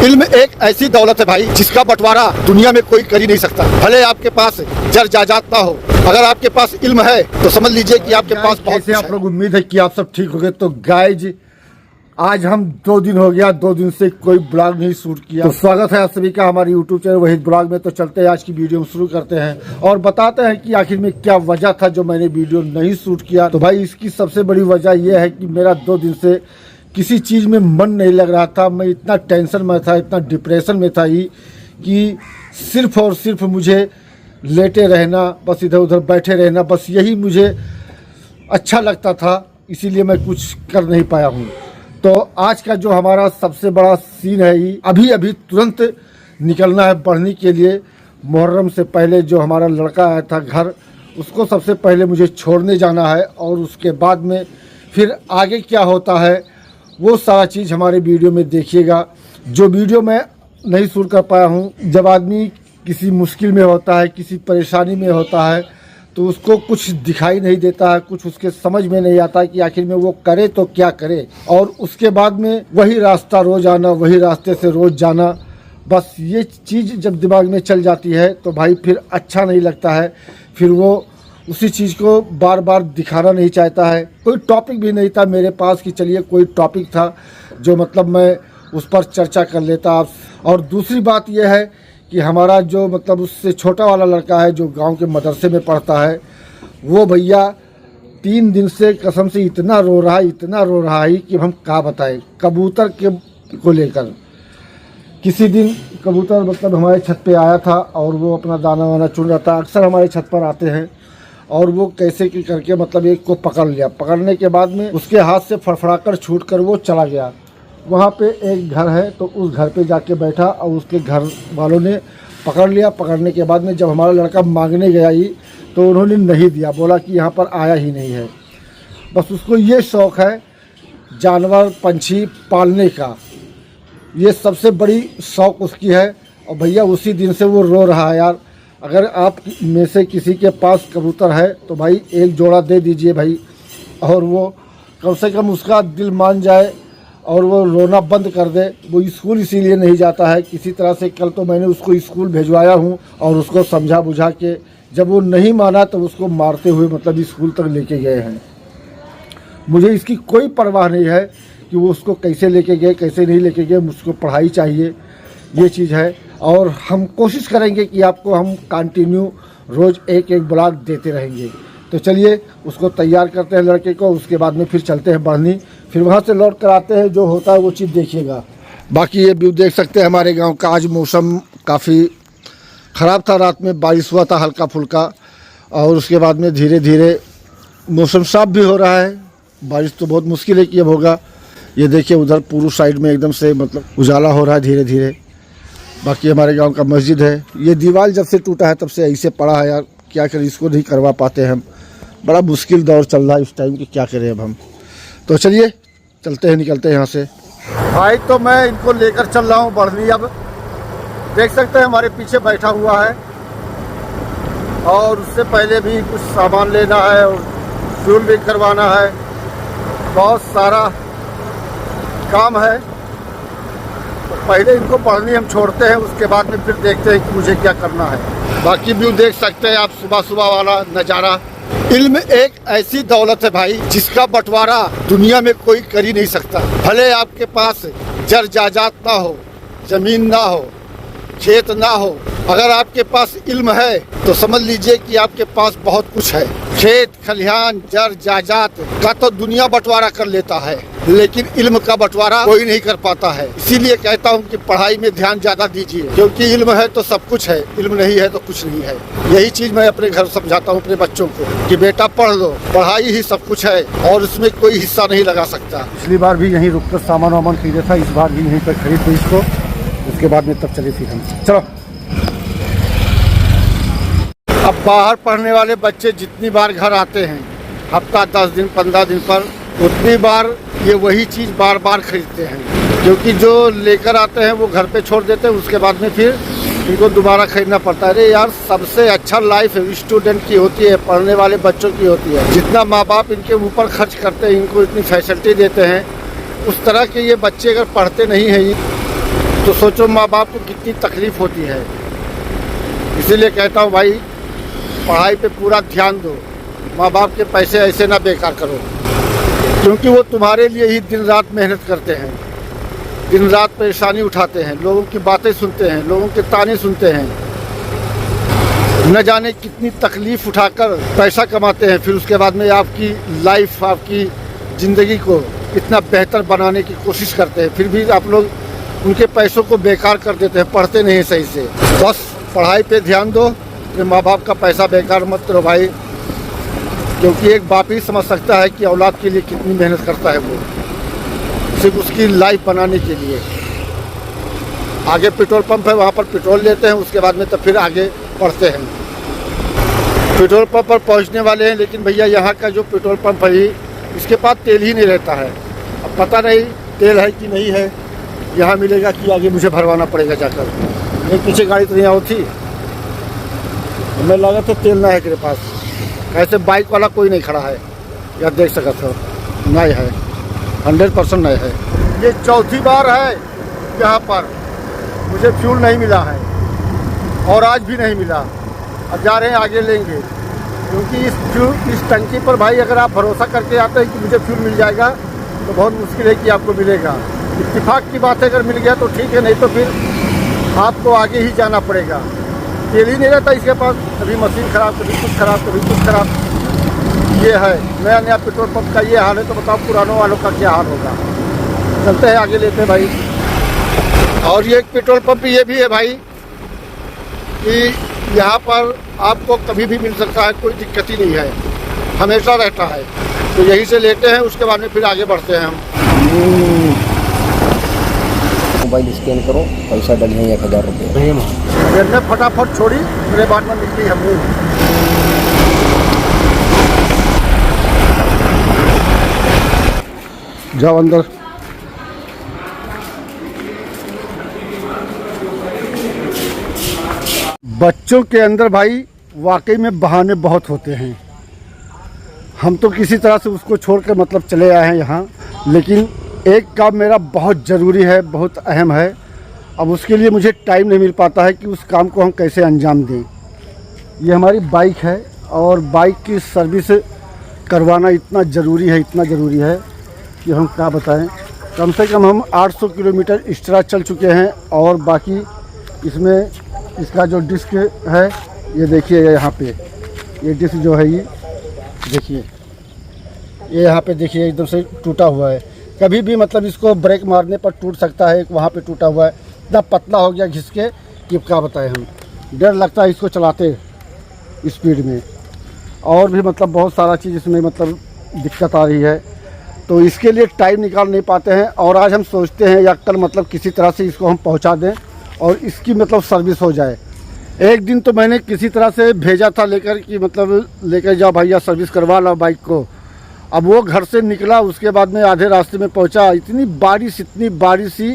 इल्म एक ऐसी दौलत है भाई जिसका बंटवारा दुनिया में कोई कर ही नहीं सकता। भले आपके पास जर जायदाद ना हो, अगर आपके पास इल्म है तो समझ लीजिए कि आपके पास बहुत कुछ है। आप लोग उम्मीद है कि आप सब ठीक हो गए। तो गाइज आज हम 2 दिन हो गया, 2 दिन से कोई ब्लॉग नहीं शूट किया। तो स्वागत है आप सभी का हमारे यूट्यूब चैनल वही ब्लॉग में। तो चलते हैं आज की वीडियो शुरू करते हैं और बताते हैं कि आखिर में क्या वजह था जो मैंने वीडियो नहीं शूट किया। तो भाई इसकी सबसे बड़ी वजह यह है कि मेरा 2 दिन से किसी चीज़ में मन नहीं लग रहा था। मैं इतना टेंशन में था, इतना डिप्रेशन में था ही कि सिर्फ और सिर्फ मुझे लेटे रहना, बस इधर उधर बैठे रहना, बस यही मुझे अच्छा लगता था। इसीलिए मैं कुछ कर नहीं पाया हूँ। तो आज का जो हमारा सबसे बड़ा सीन है, ये अभी अभी तुरंत निकलना है बढ़नी के लिए। मुहर्रम से पहले जो हमारा लड़का आया था घर, उसको सबसे पहले मुझे छोड़ने जाना है और उसके बाद में फिर आगे क्या होता है वो सारा चीज़ हमारे वीडियो में देखिएगा। जो वीडियो मैं नहीं शूट कर पाया हूँ, जब आदमी किसी मुश्किल में होता है, किसी परेशानी में होता है, तो उसको कुछ दिखाई नहीं देता है, कुछ उसके समझ में नहीं आता कि आखिर में वो करे तो क्या करे। और उसके बाद में वही रास्ता रोज आना, वही रास्ते से रोज जाना, बस ये चीज़ जब दिमाग में चल जाती है तो भाई फिर अच्छा नहीं लगता है। फिर वो उसी चीज़ को बार बार दिखाना नहीं चाहता है। कोई टॉपिक भी नहीं था मेरे पास कि चलिए कोई टॉपिक था जो मतलब मैं उस पर चर्चा कर लेता। और दूसरी बात यह है कि हमारा जो मतलब उससे छोटा वाला लड़का है जो गांव के मदरसे में पढ़ता है, वो भैया 3 दिन से कसम से इतना रो रहा है कि हम क्या बताएं। कबूतर के को लेकर किसी दिन कबूतर मतलब हमारे छत पे आया था और वो अपना दाना वाना चुन रहा था। अक्सर हमारे छत पर आते हैं और वो कैसे की करके मतलब एक को पकड़ लिया। पकड़ने के बाद में उसके हाथ से फड़फड़ाकर छूटकर वो चला गया। वहाँ पे एक घर है तो उस घर पे जाके बैठा और उसके घर वालों ने पकड़ लिया। पकड़ने के बाद में जब हमारा लड़का मांगने गया ही तो उन्होंने नहीं दिया, बोला कि यहाँ पर आया ही नहीं है। बस उसको ये शौक़ है जानवर पंछी पालने का, ये सबसे बड़ी शौक़ उसकी है। और भैया उसी दिन से वो रो रहा है। यार अगर आप में से किसी के पास कबूतर है तो भाई एक जोड़ा दे दीजिए भाई, और वो कम से कम उसका दिल मान जाए और वो रोना बंद कर दे। वो स्कूल इसीलिए नहीं जाता है किसी तरह से। कल तो मैंने उसको स्कूल भिजवाया हूँ और उसको समझा बुझा के, जब वो नहीं माना तो उसको मारते हुए मतलब स्कूल तक लेके गए हैं। मुझे इसकी कोई परवाह नहीं है कि वो उसको कैसे लेके गए कैसे नहीं लेके गए, मुझको पढ़ाई चाहिए, ये चीज़ है। और हम कोशिश करेंगे कि आपको हम कंटिन्यू रोज़ एक ब्लॉग देते रहेंगे। तो चलिए उसको तैयार करते हैं लड़के को, उसके बाद में फिर चलते हैं बढ़नी, फिर वहाँ से लौट कर आते हैं। जो होता है वो चीज़ देखिएगा। बाकी ये व्यू देख सकते हैं हमारे गांव का। आज मौसम काफ़ी ख़राब था, रात में बारिश हुआ था हल्का फुल्का, और उसके बाद में धीरे धीरे मौसम साफ भी हो रहा है। बारिश तो बहुत मुश्किल है कि अब होगा। ये देखिए उधर पूर्व साइड में एकदम से मतलब उजाला हो रहा है धीरे धीरे। बाकी हमारे गांव का मस्जिद है, ये दीवार जब से टूटा है तब से ऐसे पड़ा है। यार क्या करें, इसको नहीं करवा पाते हम। बड़ा मुश्किल दौर चल रहा है इस टाइम की, क्या करें अब हम। तो चलिए चलते हैं, निकलते हैं यहाँ से। भाई तो मैं इनको लेकर चल रहा हूँ बढ़नी। अब देख सकते हैं हमारे पीछे बैठा हुआ है और उससे पहले भी कुछ सामान लेना है और फ्यूल भी करवाना है, बहुत सारा काम है। तो पहले इनको पढ़नी हम छोड़ते हैं, उसके बाद में फिर देखते हैं कि मुझे क्या करना है। बाकी व्यू देख सकते हैं आप, सुबह सुबह वाला नज़ारा। इल्म एक ऐसी दौलत है भाई जिसका बंटवारा दुनिया में कोई कर ही नहीं सकता। भले आपके पास जर जायदाद ना हो, ज़मीन ना हो, खेत ना हो, अगर आपके पास इल्म है तो समझ लीजिए कि आपके पास बहुत कुछ है। खेत खलिहान जर जायदाद का तो दुनिया बंटवारा कर लेता है, लेकिन इल्म का बंटवारा कोई नहीं कर पाता है। इसीलिए कहता हूँ कि पढ़ाई में ध्यान ज़्यादा दीजिए, क्योंकि इल्म है तो सब कुछ है, इल्म नहीं है तो कुछ नहीं है। यही चीज़ मैं अपने घर समझाता हूँ अपने बच्चों को कि बेटा पढ़ लो, पढ़ाई ही सब कुछ है और उसमें कोई हिस्सा नहीं लगा सकता। पिछली बार भी यहीं रुककर सामान वामान खरीदा था, इस बार भी यहीं पर खरीद इसको, उसके बाद में तब चले फिर हम। चलो अब बाहर पढ़ने वाले बच्चे जितनी बार घर आते हैं, हफ्ता 10 दिन 15 दिन पर, उतनी बार ये वही चीज़ बार बार खरीदते हैं, क्योंकि जो लेकर आते हैं वो घर पे छोड़ देते हैं, उसके बाद में फिर इनको दोबारा खरीदना पड़ता है। अरे यार सबसे अच्छा लाइफ स्टूडेंट की होती है, पढ़ने वाले बच्चों की होती है। जितना माँ बाप इनके ऊपर खर्च करते हैं, इनको इतनी फैसिलिटी देते हैं, उस तरह के ये बच्चे अगर पढ़ते नहीं हैं तो सोचो माँ बाप को कितनी तकलीफ होती है। इसीलिए कहता हूँ भाई, पढ़ाई पे पूरा ध्यान दो, माँ बाप के पैसे ऐसे ना बेकार करो, क्योंकि वो तुम्हारे लिए ही दिन रात मेहनत करते हैं, दिन रात परेशानी उठाते हैं, लोगों की बातें सुनते हैं, लोगों के ताने सुनते हैं, न जाने कितनी तकलीफ उठाकर पैसा कमाते हैं। फिर उसके बाद में आपकी लाइफ, आपकी ज़िंदगी को इतना बेहतर बनाने की कोशिश करते हैं, फिर भी आप लोग उनके पैसों को बेकार कर देते हैं, पढ़ते नहीं सही से। बस पढ़ाई पे ध्यान दो, फिर माँ बाप का पैसा बेकार मत करो भाई, क्योंकि एक बाप ही समझ सकता है कि औलाद के लिए कितनी मेहनत करता है वो, सिर्फ उसकी लाइफ बनाने के लिए। आगे पेट्रोल पंप है, वहाँ पर पेट्रोल लेते हैं, उसके बाद में तो फिर आगे बढ़ते हैं। पेट्रोल पंप पर पहुँचने वाले हैं, लेकिन भैया यहाँ का जो पेट्रोल पंप है इसके पास तेल ही नहीं रहता है। अब पता नहीं तेल है कि नहीं है, यहाँ मिलेगा कि आगे मुझे भरवाना पड़ेगा जाकर। एक पीछे गाड़ी तो नहीं आओ थी, हमें लगा तो तेल ना है तेरे पास। ऐसे बाइक वाला कोई नहीं खड़ा है, या देख सकते हो नहीं है, 100% नहीं है। ये चौथी बार है यहाँ पर मुझे फ्यूल नहीं मिला है, और आज भी नहीं मिला। अब जा रहे हैं आगे लेंगे, क्योंकि इस टंकी पर भाई अगर आप भरोसा करके आते हैं कि मुझे फ्यूल मिल जाएगा, तो बहुत मुश्किल है कि आपको मिलेगा। इत्तेफाक की बात है, अगर मिल गया तो ठीक है, नहीं तो फिर आपको आगे ही जाना पड़ेगा। तेल ही नहीं रहता इसके पास, कभी मशीन ख़राब, कभी कुछ ख़राब, कभी कुछ ख़राब। ये है नया नया पेट्रोल पंप का ये हाल है, तो बताओ पुरानों वालों का क्या हाल होगा। चलते हैं आगे लेते हैं भाई। और ये एक पेट्रोल पंप ये भी है भाई कि यहाँ पर आपको कभी भी मिल सकता है, कोई दिक्कत ही नहीं है, हमेशा रहता है। तो यहीं से लेते हैं, उसके बाद में फिर आगे बढ़ते हैं हम। मोबाइल स्कैन करो, पैसा डलिए 1000 रुपये। ने फटाफट छोड़ी, मेरे बाद में निकली हमने। जाओ अंदर। बच्चों के अंदर भाई वाकई में बहाने बहुत होते हैं। हम तो किसी तरह से उसको छोड़कर मतलब चले आए हैं यहाँ, लेकिन एक काम मेरा बहुत ज़रूरी है, बहुत अहम है। अब उसके लिए मुझे टाइम नहीं मिल पाता है कि उस काम को हम कैसे अंजाम दें। ये हमारी बाइक है, और बाइक की सर्विस करवाना इतना ज़रूरी है, इतना ज़रूरी है कि हम क्या बताएं। कम से कम हम 800 किलोमीटर एक्स्ट्रा चल चुके हैं, और बाकी इसमें इसका जो डिस्क है ये देखिए, यहाँ पे ये डिस्क जो है ये देखिए, ये यहाँ पे देखिए एकदम से टूटा हुआ है। कभी भी मतलब इसको ब्रेक मारने पर टूट सकता है। एक वहाँ पे टूटा हुआ है, इतना पतला हो गया घिस के कि क्या बताएं हम। डर लगता है इसको चलाते स्पीड में, और भी मतलब बहुत सारा चीज़ इसमें मतलब दिक्कत आ रही है। तो इसके लिए टाइम निकाल नहीं पाते हैं, और आज हम सोचते हैं या कल मतलब किसी तरह से इसको हम पहुंचा दें और इसकी मतलब सर्विस हो जाए। एक दिन तो मैंने किसी तरह से भेजा था लेकर कि मतलब लेकर जाओ भैया, सर्विस करवा लो बाइक को। अब वो घर से निकला, उसके बाद में आधे रास्ते में पहुंचा, इतनी बारिश ही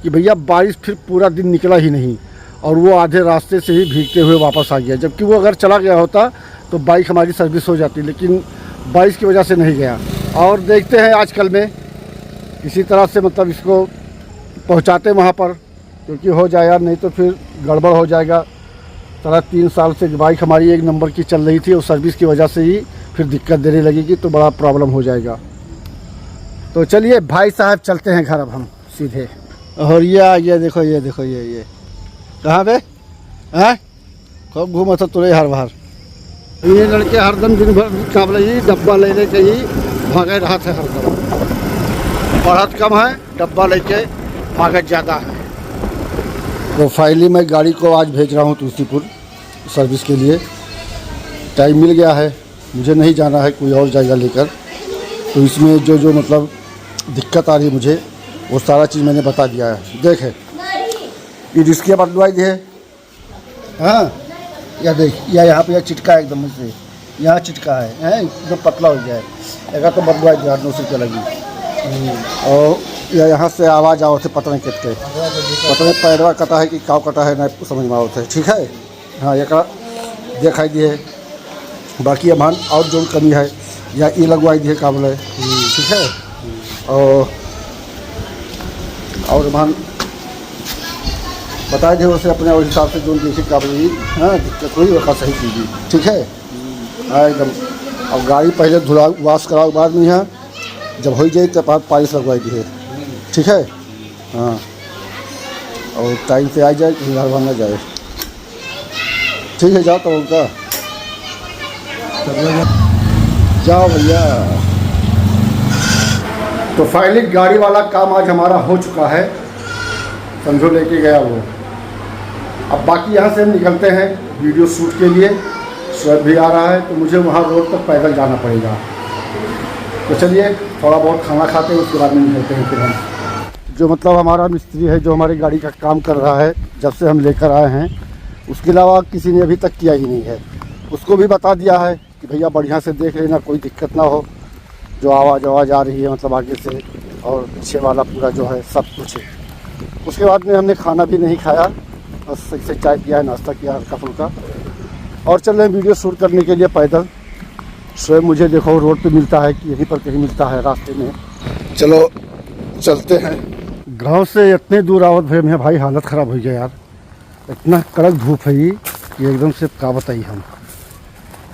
कि भैया बारिश फिर पूरा दिन निकला ही नहीं, और वो आधे रास्ते से ही भीगते हुए वापस आ गया। जबकि वो अगर चला गया होता तो बाइक हमारी सर्विस हो जाती, लेकिन बारिश की वजह से नहीं गया। और देखते हैं आजकल में किसी तरह से मतलब इसको पहुंचाते वहाँ पर, क्योंकि हो जाए यार, नहीं तो फिर गड़बड़ हो जाएगा। 3.5 साल से बाइक हमारी 1 नंबर की चल रही थी, और सर्विस की वजह से ही फिर दिक्कत देने लगेगी, तो बड़ा प्रॉब्लम हो जाएगा। तो चलिए भाई साहब चलते हैं घर अब हम सीधे। और ये आ गया, देखो ये देखो, ये कहाँ पे हैं, खूब घूमा था तुरे हर बार। ये लड़के हरदम दिन भर काबले ही डब्बा ले लेके ही भागे रहा थे हरदम। पढ़त कम है, डब्बा लेके भागत ज़्यादा है। तो फाइनली मैं गाड़ी को आज भेज रहा हूँ तुलसीपुर सर्विस के लिए। टाइम मिल गया है, मुझे नहीं जाना है कोई और जगह लेकर। तो इसमें जो मतलब दिक्कत आ रही है मुझे, वो सारा चीज़ मैंने बता दिया है। देखे ये डिस्किया बदलवाई दी है, हाँ या देख, या यहाँ पे चिटका है एकदम से, यहाँ चिटका है एकदम पतला हो गया है। एक तो बदलवाई दिया 800 रुपये लगी। और यहाँ से आवाज़ आओ थे पता नहीं कितने, पता नहीं पैरवा कटा है कि काव कटा है, नहीं समझ में आओ थे। ठीक है, हाँ एक दिखाई दिए। बाकी अमान और जो कमी है या ये लगवाई दिए काबल है, ठीक है। और अमान बता दे उसे अपने उस हिसाब से जो देखे का भी हाँ दिक्कत हुई वहाँ सही कीजिए, ठीक है। हाँ एकदम। अब गाड़ी पहले धुला वाश कराओ बाद में यहाँ जब हो जाए तब आप पालिश लगवाई दी है, ठीक है। हाँ और टाइम पे आ जाए कहीं घर भाग ना जाए, ठीक है। जाओ तो उनका जाओ भैया। तो फाइनली गाड़ी वाला काम आज हमारा हो चुका है, समझो लेके गया वो। अब बाकी यहाँ से हम निकलते हैं वीडियो शूट के लिए। शोएब भी आ रहा है तो मुझे वहाँ रोड तक पैदल जाना पड़ेगा। तो चलिए थोड़ा बहुत खाना खाते हैं उसके बाद में निकलते हैं फिर हम। जो मतलब हमारा मिस्त्री है जो हमारी गाड़ी का काम कर रहा है जब से हम लेकर आए हैं, उसके अलावा किसी ने अभी तक किया ही नहीं है। उसको भी बता दिया है कि भैया बढ़िया से देख लेना, कोई दिक्कत ना हो। जो आवाज़ आ रही है मतलब आगे से और पीछे वाला पूरा जो है सब कुछ है। उसके बाद में हमने खाना भी नहीं खाया, बस सही से चाय पिया है, नाश्ता किया हल्का फुल्का और चल रहे हैं वीडियो शूट करने के लिए पैदल। स्वयं मुझे देखो रोड पे मिलता है कि यहीं पर कहीं मिलता है रास्ते में। चलो चलते हैं। गांव से इतने दूर आवत भैया भाई हालत ख़राब हो गया यार। इतना कड़क धूप है ये कि एकदम से का बताइए। हम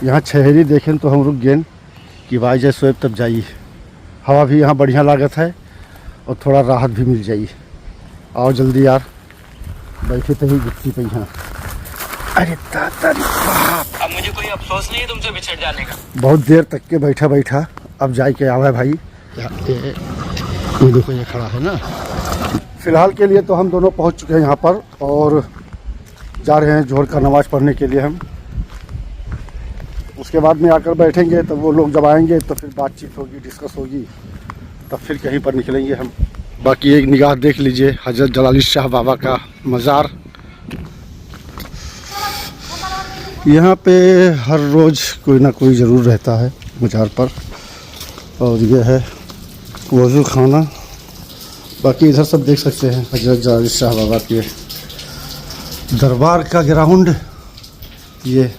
यहाँ छहरी देखें तो हम रुक गए कि भाई जय स्वयं तब जाइए। हवा भी यहाँ बढ़िया लागत है और थोड़ा राहत भी मिल जाइए। आओ जल्दी यार, बैठे तो ही गिट्टी पे यहाँ। अरे दादा अब मुझे कोई अफसोस नहीं है तुमसे बिछड़ जाने का। बहुत देर तक के बैठा अब जाए के आवा है भाई। ये देखो ये खड़ा है ना। फिलहाल के लिए तो हम दोनों पहुंच चुके हैं यहाँ पर और जा रहे हैं जोहर का नमाज़ पढ़ने के लिए हम। उसके बाद में आकर बैठेंगे तब वो लोग जब आएंगे तो फिर बातचीत होगी, डिस्कस होगी, तब फिर कहीं पर निकलेंगे हम। बाकी एक निगाह देख लीजिए हज़रत जलाली शाह बाबा का मज़ार। यहाँ पे हर रोज़ कोई ना कोई ज़रूर रहता है मज़ार पर। और ये है वज़ू खाना। बाकी इधर सब देख सकते हैं हज़रत जलाली शाह बाबा के दरबार का ग्राउंड। ये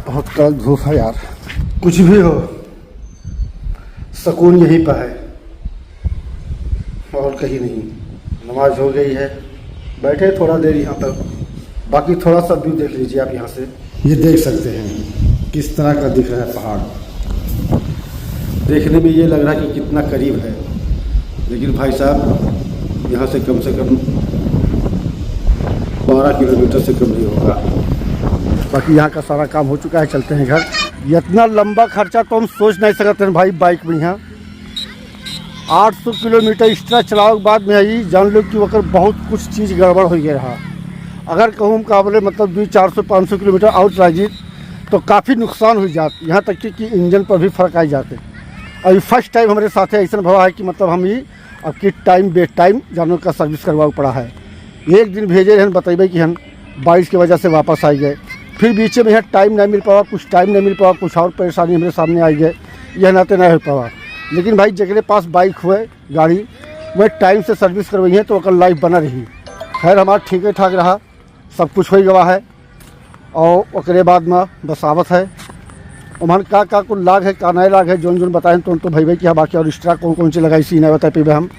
बहुत कड़क धूप है यार। कुछ भी हो सुकून यहीं पर है और कहीं नहीं। नमाज हो गई है, बैठे थोड़ा देर यहाँ पर। बाकी थोड़ा सा व्यू देख लीजिए आप यहाँ से। ये देख सकते हैं किस तरह का दिख रहा है पहाड़। देखने में ये लग रहा है कि कितना करीब है, लेकिन भाई साहब यहाँ से कम 12 किलोमीटर से कम नहीं होगा। बाकी यहाँ का सारा काम हो चुका है, चलते हैं घर। इतना लंबा खर्चा तो हम सोच नहीं सकते हैं भाई। बाइक में यहाँ 800 किलोमीटर एक्स्ट्रा चलाओ के बाद में आई जान लो कि वकर बहुत कुछ चीज़ गड़बड़ हो गया रहा। अगर कहूँ मुकाबले मतलब 200-400-500 किलोमीटर आउट रह तो काफ़ी नुकसान हो जाते। यहाँ तक कि इंजन पर भी फ़र्क आ जाते। अभी फर्स्ट टाइम हमारे साथ ऐसा भवा है कि मतलब हम ही अब कि टाइम बेड टाइम जानवर का सर्विस करवा पड़ा है। एक दिन भेजे हैं बताइए कि हम बारिश की वजह से वापस आ गए, फिर बीच में यहाँ टाइम नहीं मिल पावा, कुछ टाइम नहीं मिल पावा, कुछ और परेशानी हमारे सामने आई गए, यह नाते नहीं हो पावा। लेकिन भाई जगह पास बाइक हुए गाड़ी वह टाइम से सर्विस करवाई है तो अगर लाइफ बना रही। खैर हमारा ठीक ठाक रहा, सब कुछ हो गवा है। और उसके बाद में बसावत है उमन का कुल लाग है का नहीं लाग है जोन बताएं तो भाई कि हाँ बाकी और एक्स्ट्रा कौन सी लगाई सी नहीं बताए पे हम।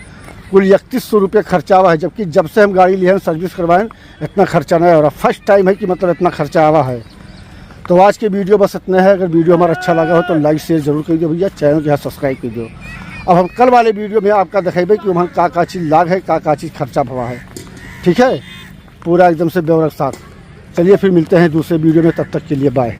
कुल 3100 रुपये खर्चा हुआ है, जबकि जब से हम गाड़ी लिए हैं सर्विस करवाएं इतना खर्चा नहीं हो रहा। फर्स्ट टाइम है कि मतलब इतना खर्चा आवा है। तो आज के वीडियो बस इतना है। अगर वीडियो हमारा अच्छा लगा हो तो लाइक शेयर जरूर कर दो भैया, चैनल के यहाँ सब्सक्राइब कर दो। अब हम कल वाले वीडियो में आपका दिखेबे कि वहाँ का चीज़ लाग है का चीज़ खर्चा हुआ है, ठीक है, पूरा एकदम से ब्यौरा के साथ। चलिए फिर मिलते हैं दूसरे वीडियो में, तब तक के लिए बाय।